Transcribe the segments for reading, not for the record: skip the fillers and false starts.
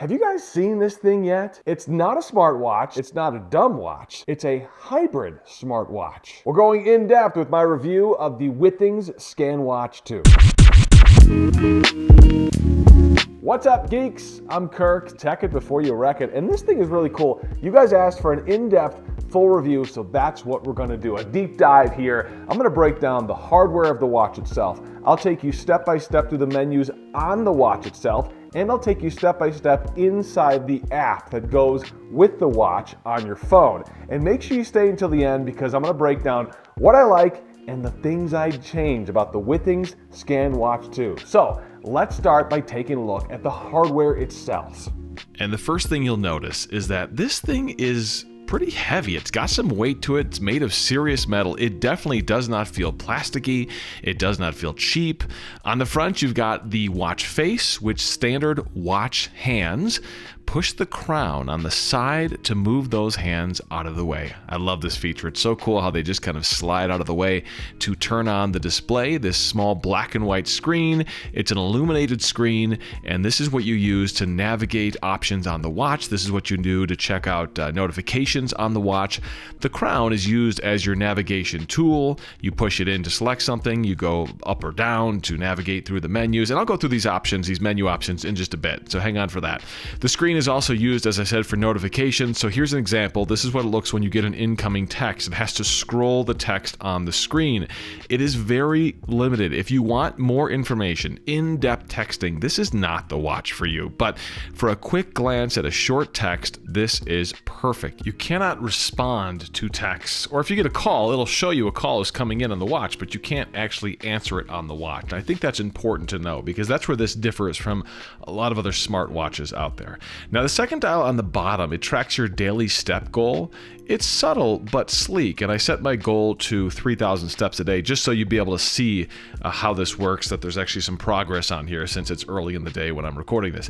Have you guys seen this thing yet? It's not a smartwatch, it's not a dumb watch, it's a hybrid smartwatch. We're going in depth with my review of the Withings Scanwatch 2. What's up, geeks? I'm Kirk, tech it before you wreck it, and this thing is really cool. You guys asked for an in-depth full review, so that's what we're gonna do, a deep dive here. I'm gonna break down the hardware of the watch itself. I'll take you step by step through the menus on the watch itself, and I'll take you step by step inside the app that goes with the watch on your phone. And make sure you stay until the end because I'm gonna break down what I like and the things I'd change about the Withings Scanwatch 2. So let's start by taking a look at the hardware itself. And the first thing you'll notice is that this thing is pretty heavy. It's got some weight to it. It's made of serious metal. It definitely does not feel plasticky. It does not feel cheap. On the front, you've got the watch face, which standard watch hands. Push the crown on the side to move those hands out of the way. I love this feature. It's so cool how they just kind of slide out of the way to turn on the display, this small black and white screen. It's an illuminated screen, and this is what you use to navigate options on the watch. This is what you do to check out notifications on the watch. The crown is used as your navigation tool. You push it in to select something. You go up or down to navigate through the menus, and I'll go through these options, these menu options, in just a bit, so hang on for that. The screen is also used, as I said, for notifications. So here's an example. This is what it looks when you get an incoming text. It has to scroll the text on the screen. It is very limited. If you want more information, in-depth texting, this is not the watch for you. But for a quick glance at a short text, this is perfect. You cannot respond to texts, or if you get a call, it'll show you a call is coming in on the watch, but you can't actually answer it on the watch. And I think that's important to know because that's where this differs from a lot of other smartwatches out there. Now, the second dial on the bottom, it tracks your daily step goal. It's subtle but sleek, and I set my goal to 3,000 steps a day just so you'd be able to see how this works, that there's actually some progress on here since it's early in the day when I'm recording this.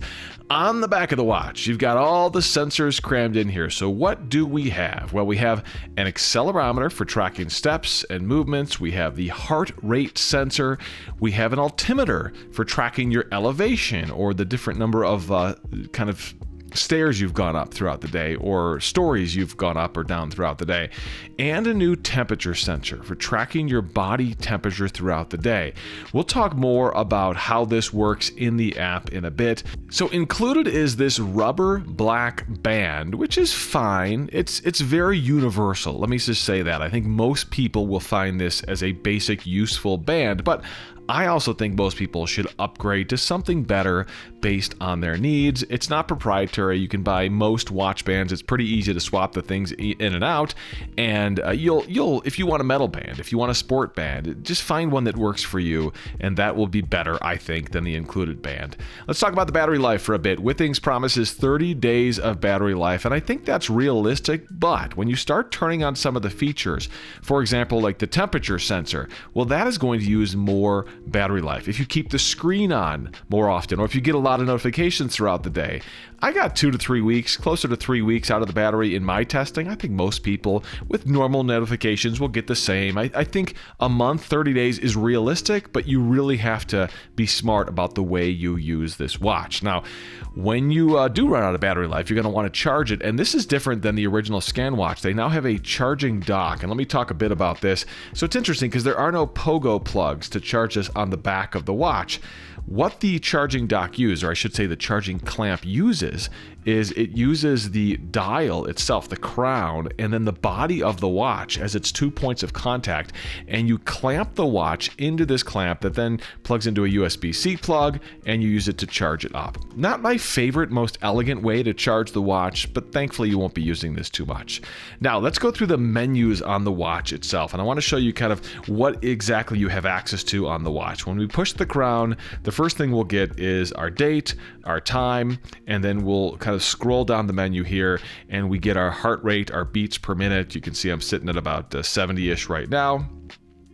On the back of the watch, you've got all the sensors crammed in here. So what do we have? Well, we have an accelerometer for tracking steps and movements. We have the heart rate sensor. We have an altimeter for tracking your elevation or the different number of kind of stairs you've gone up throughout the day or stories you've gone up or down throughout the day, and a new temperature sensor for tracking your body temperature throughout the day. We'll talk more about how this works in the app in a bit. So included is this rubber black band, which is fine. It's very universal. Let me just say that. I think most people will find this as a basic useful band, but I also think most people should upgrade to something better based on their needs. It's not proprietary. You can buy most watch bands. It's pretty easy to swap the things in and out. And you'll if you want a metal band, if you want a sport band, just find one that works for you, and that will be better, I think, than the included band. Let's talk about the battery life for a bit. Withings promises 30 days of battery life, and I think that's realistic, but when you start turning on some of the features, for example, like the temperature sensor, well, that is going to use more battery life. If you keep the screen on more often, or if you get a lot of notifications throughout the day, I got 2 to 3 weeks, closer to 3 weeks out of the battery in my testing. I think most people with normal notifications will get the same. I think a month, 30 days is realistic, but you really have to be smart about the way you use this watch. Now, when you do run out of battery life, you're going to want to charge it, and this is different than the original Scanwatch. They now have a charging dock, and let me talk a bit about this. So it's interesting because there are no pogo plugs to charge this on the back of the watch. What the charging dock uses, or I should say the charging clamp uses, is it uses the dial itself, the crown, and then the body of the watch as its 2 points of contact, and you clamp the watch into this clamp that then plugs into a USB-C plug, and you use it to charge it up. Not my favorite, most elegant way to charge the watch, but thankfully you won't be using this too much. Now, let's go through the menus on the watch itself, and I want to show you kind of what exactly you have access to on the watch. When we push the crown, the first thing we'll get is our date, our time, and then we'll kind of scroll down the menu here and we get our heart rate, our beats per minute. You can see I'm sitting at about 70-ish right now.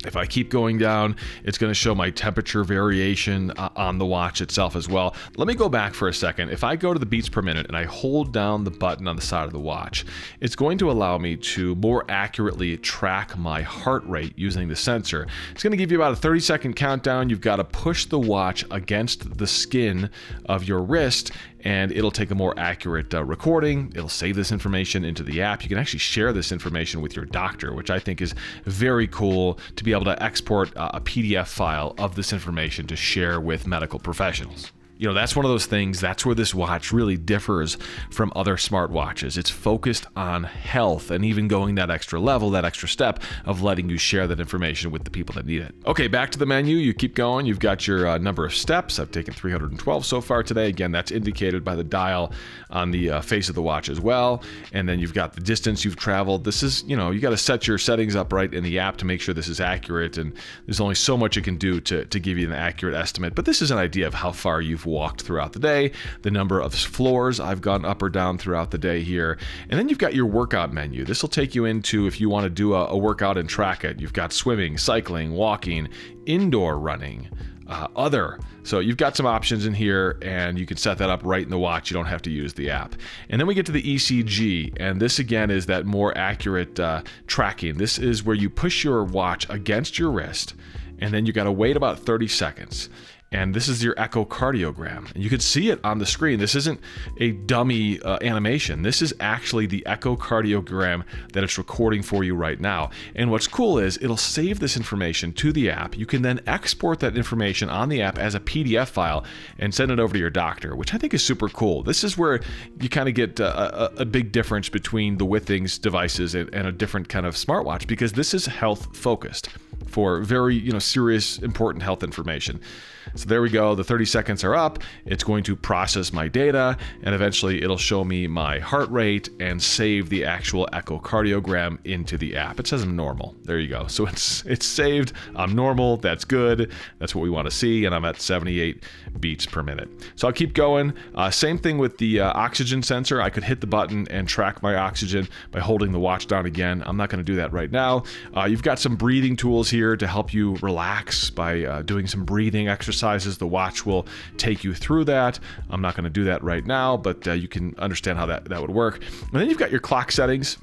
If I keep going down, it's going to show my temperature variation on the watch itself as well. Let me go back for a second. If I go to the beats per minute and I hold down the button on the side of the watch, it's going to allow me to more accurately track my heart rate using the sensor. It's going to give you about a 30-second countdown. You've got to push the watch against the skin of your wrist, and it'll take a more accurate recording. It'll save this information into the app. You can actually share this information with your doctor, which I think is very cool, to be able to export a PDF file of this information to share with medical professionals. You know, that's one of those things, that's where this watch really differs from other smartwatches. It's focused on health and even going that extra level, that extra step of letting you share that information with the people that need it. Okay, back to the menu. You keep going. You've got your number of steps. I've taken 312 so far today. Again, that's indicated by the dial on the face of the watch as well. And then you've got the distance you've traveled. This is, you know, you got to set your settings up right in the app to make sure this is accurate. And there's only so much it can do to give you an accurate estimate. But this is an idea of how far you've walked throughout the day, the number of floors I've gone up or down throughout the day here. And then you've got your workout menu. This will take you into, if you want to do a workout and track it, you've got swimming, cycling, walking, indoor running, other. So you've got some options in here, and you can set that up right in the watch. You don't have to use the app. And then we get to the ECG, and this again is that more accurate tracking. This is where you push your watch against your wrist, and then you got to wait about 30 seconds. And this is your echocardiogram. And you can see it on the screen. This isn't a dummy animation. This is actually the echocardiogram that it's recording for you right now. And what's cool is it'll save this information to the app. You can then export that information on the app as a PDF file and send it over to your doctor, which I think is super cool. This is where you kind of get a big difference between the Withings devices and a different kind of smartwatch, because this is health focused for very, you know, serious, important health information. So there we go. The 30 seconds are up. It's going to process my data, and eventually it'll show me my heart rate and save the actual echocardiogram into the app. It says I'm normal. There you go. So it's saved. I'm normal. That's good. That's what we want to see. And I'm at 78 beats per minute. So I'll keep going. Same thing with the oxygen sensor. I could hit the button and track my oxygen by holding the watch down again. I'm not going to do that right now. You've got some breathing tools here to help you relax by doing some breathing exercises. The watch will take you through that. I'm not going to do that right now, but you can understand how that would work. And then you've got your clock settings.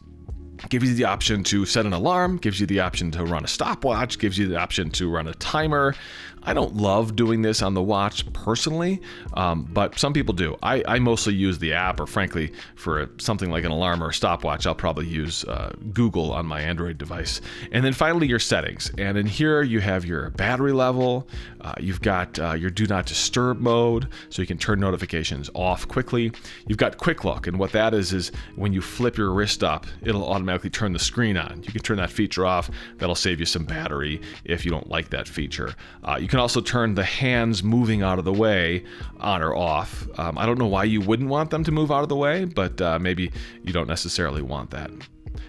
Gives you the option to set an alarm, gives you the option to run a stopwatch, gives you the option to run a timer. I don't love doing this on the watch personally, but some people do. I mostly use the app, or frankly, for something like an alarm or a stopwatch, I'll probably use Google on my Android device. And then finally, your settings. And in here, you have your battery level. You've got your do not disturb mode, so you can turn notifications off quickly. You've got quick look, and what that is when you flip your wrist up, it'll automatically turn the screen on. You can turn that feature off. That'll save you some battery if you don't like that feature. You can also turn the hands moving out of the way on or off. I don't know why you wouldn't want them to move out of the way, but maybe you don't necessarily want that.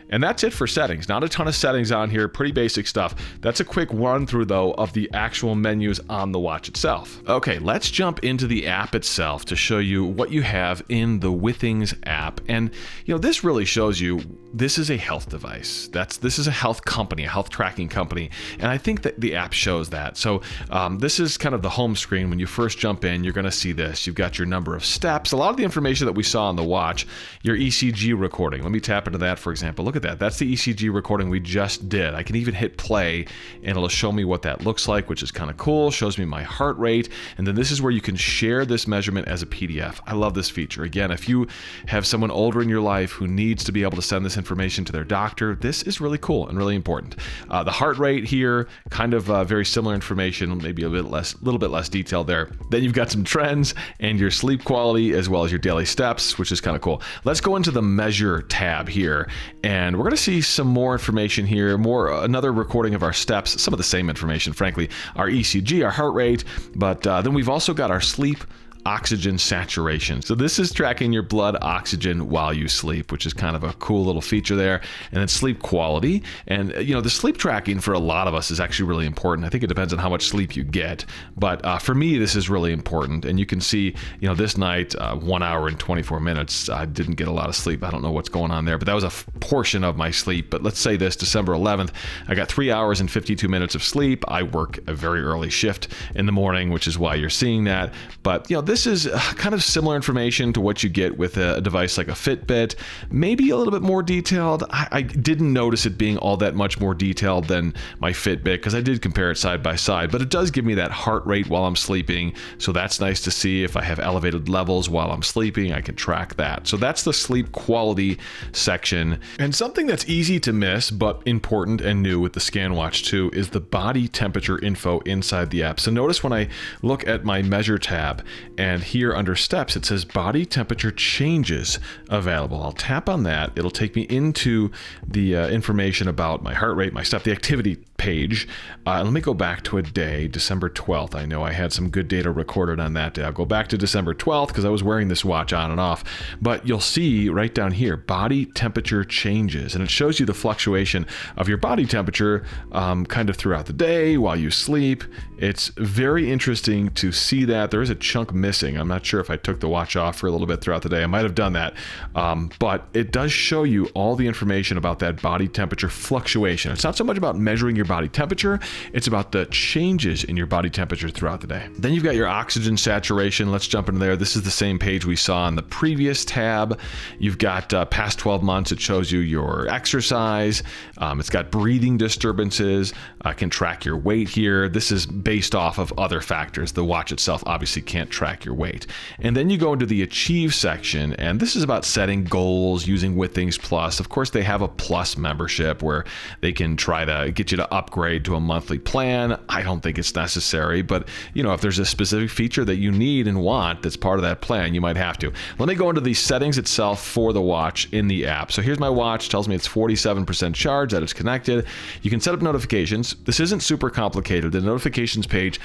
And that's it for settings. Not a ton of settings on here, pretty basic stuff. That's a quick run through though of the actual menus on the watch itself. Okay, let's jump into the app itself to show you what you have in the Withings app. And you know, this really shows you this is a health device. This is a health company, a health tracking company. And I think that the app shows that. So this is kind of the home screen. When you first jump in, you're gonna see this. You've got your number of steps, a lot of the information that we saw on the watch, your ECG recording. Let me tap into that, for example. Look at that. That's the ECG recording we just did. I can even hit play and it'll show me what that looks like, which is kind of cool. Shows me my heart rate. And then this is where you can share this measurement as a PDF. I love this feature. Again, if you have someone older in your life who needs to be able to send this information to their doctor, this is really cool and really important. The heart rate here, kind of very similar information, maybe a little bit less detail there. Then you've got some trends and your sleep quality as well as your daily steps, which is kind of cool. Let's go into the measure tab here. And we're going to see some more information here, another recording of our steps, some of the same information, frankly, our ECG, our heart rate, but then we've also got our sleep oxygen saturation. So this is tracking your blood oxygen while you sleep, which is kind of a cool little feature there. And then sleep quality. And you know, the sleep tracking for a lot of us is actually really important. I think it depends on how much sleep you get. But for me, this is really important. And you can see, you know, this night, 1 hour and 24 minutes, I didn't get a lot of sleep. I don't know what's going on there, but that was a portion of my sleep. But let's say this, December 11th, I got 3 hours and 52 minutes of sleep. I work a very early shift in the morning, which is why you're seeing that. But you know, this is kind of similar information to what you get with a device like a Fitbit, maybe a little bit more detailed. I didn't notice it being all that much more detailed than my Fitbit because I did compare it side by side, but it does give me that heart rate while I'm sleeping. So that's nice to see. If I have elevated levels while I'm sleeping, I can track that. So that's the sleep quality section. And something that's easy to miss, but important and new with the Scanwatch 2 is the body temperature info inside the app. So notice when I look at my measure tab and here under steps, it says body temperature changes available. I'll tap on that. It'll take me into the information about my heart rate, my step, the activity page. Let me go back to a day, December 12th. I know I had some good data recorded on that day. I'll go back to December 12th because I was wearing this watch on and off. But you'll see right down here, body temperature changes. And it shows you the fluctuation of your body temperature kind of throughout the day while you sleep. It's very interesting to see that. There is a chunk missing. I'm not sure if I took the watch off for a little bit throughout the day. I might have done that. But it does show you all the information about that body temperature fluctuation. It's not so much about measuring your body temperature, it's about the changes in your body temperature throughout the day. Then you've got your oxygen saturation. Let's jump into there. This is the same page we saw in the previous tab. You've got past 12 months. It shows you your exercise. It's got breathing disturbances. Can track your weight here. This is based off of other factors. The watch itself obviously can't track your weight. And then you go into the Achieve section, and this is about setting goals using Withings Plus. Of course, they have a Plus membership where they can try to get you to upgrade to a monthly plan. I don't think it's necessary, but if there's a specific feature that you need and want that's part of that plan, you might have to. Let me go into the settings itself for the watch in the app. So here's my watch, tells me it's 47% charged, that it's connected. You can set up notifications. This isn't super complicated. The notifications page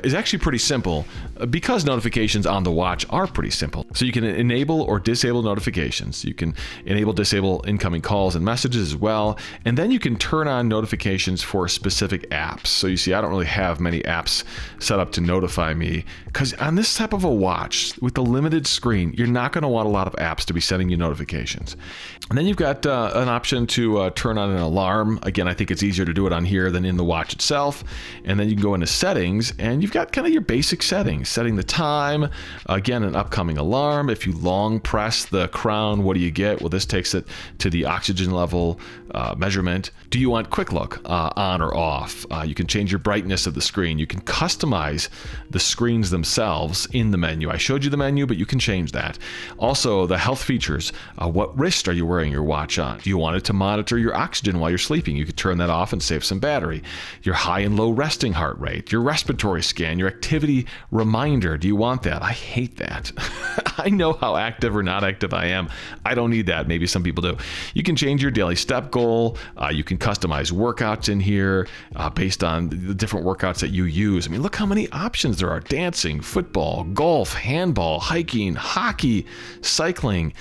is actually pretty simple because notifications on the watch are pretty simple. So you can enable or disable notifications. You can enable, disable incoming calls and messages as well. And then you can turn on notifications for specific apps. So you see, I don't really have many apps set up to notify me because on this type of a watch with the limited screen, you're not going to want a lot of apps to be sending you notifications. And then you've got an option to turn on an alarm. Again, I think it's easier to do it on here than in the watch itself. And then you can go into settings and you've got kind of your basic settings, setting the time, again, an upcoming alarm. If you long press the crown, what do you get? Well, this takes it to the oxygen level measurement. Do you want quick look on or off? You can change your brightness of the screen. You can customize the screens themselves in the menu. I showed you the menu, but you can change that. Also, the health features. What wrist are you wearing your watch on? Do you want it to monitor your oxygen while you're sleeping? You could turn that off and save some battery. Your high and low resting heart rate, your respiratory scan, your activity reminder. Do you want that? I hate that. I know how active or not active I am. I don't need that. Maybe some people do. You can change your daily step goal. You can customize workouts in here based on the different workouts that you use. I mean, look how many options there are. Dancing, football, golf, handball, hiking, hockey, cycling.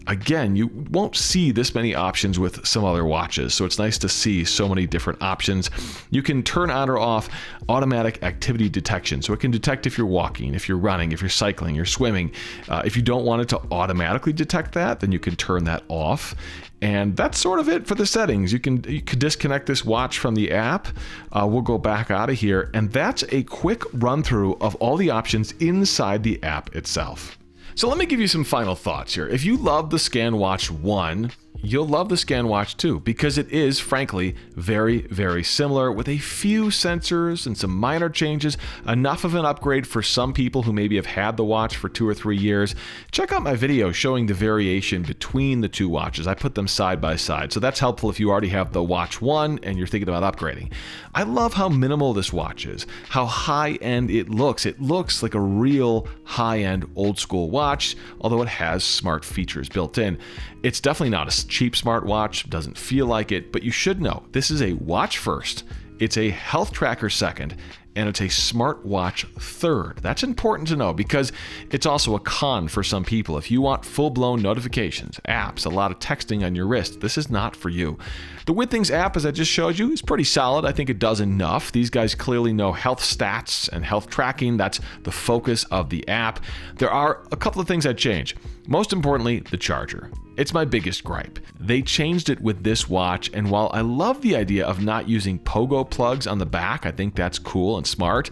Again, you won't see this many options with some other watches, so it's nice to see so many different options. You can turn on or off automatic activity detection, so it can detect if you're walking, if you're running, if you're cycling, you're swimming. If you don't want it to automatically detect that, then you can turn that off. And that's sort of it for the settings. You can disconnect this watch from the app. We'll go back out of here, and that's a quick run through of all the options inside the app itself. So let me give you some final thoughts here. If you love the Scanwatch 1, you'll love the Scanwatch 2 because it is, frankly, very, very similar with a few sensors and some minor changes, enough of an upgrade for some people who maybe have had the watch for 2 or 3 years. Check out my video showing the variation between the two watches. I put them side by side, so that's helpful if you already have the Watch 1 and you're thinking about upgrading. I love how minimal this watch is, how high-end it looks. It looks like a real high-end old-school watch, although it has smart features built in. It's definitely not a cheap smartwatch, doesn't feel like it, but you should know this is a watch first, it's a health tracker second, and it's a smartwatch third. That's important to know because it's also a con for some people. If you want full-blown notifications, apps, a lot of texting on your wrist, this is not for you. The Withings app, as I just showed you, is pretty solid. I think it does enough. These guys clearly know health stats and health tracking. That's the focus of the app. There are a couple of things that change. Most importantly, the charger. It's my biggest gripe. They changed it with this watch, and while I love the idea of not using pogo plugs on the back, I think that's cool and smart,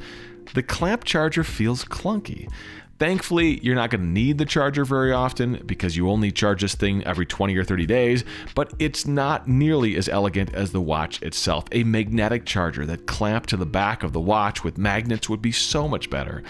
the clamp charger feels clunky. Thankfully, you're not going to need the charger very often because you only charge this thing every 20 or 30 days, but it's not nearly as elegant as the watch itself. A magnetic charger that clamped to the back of the watch with magnets would be so much better.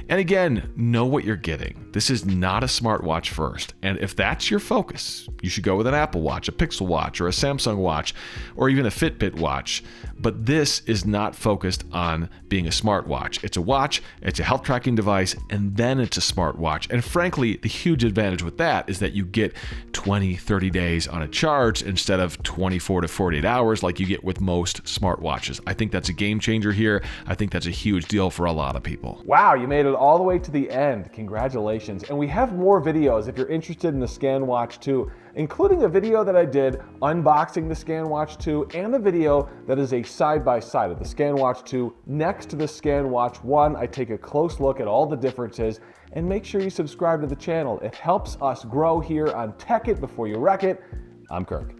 And again, know what you're getting. This is not a smartwatch first, and if that's your focus, you should go with an Apple Watch, a Pixel Watch, or a Samsung Watch, or even a Fitbit watch. But this is not focused on being a smartwatch. It's a watch, it's a health tracking device, and then it's a smartwatch. And frankly, the huge advantage with that is that you get 20, 30 days on a charge instead of 24 to 48 hours like you get with most smartwatches. I think that's a game changer here. I think that's a huge deal for a lot of people. Wow, you made it all the way to the end. Congratulations. And we have more videos if you're interested in the Scanwatch 2, including a video that I did unboxing the Scanwatch 2 and a video that is a side-by-side of the Scanwatch 2 next to the Scanwatch 1. I take a close look at all the differences, and make sure you subscribe to the channel. It helps us grow here on Tech It Before You Wreck It. I'm Kirk.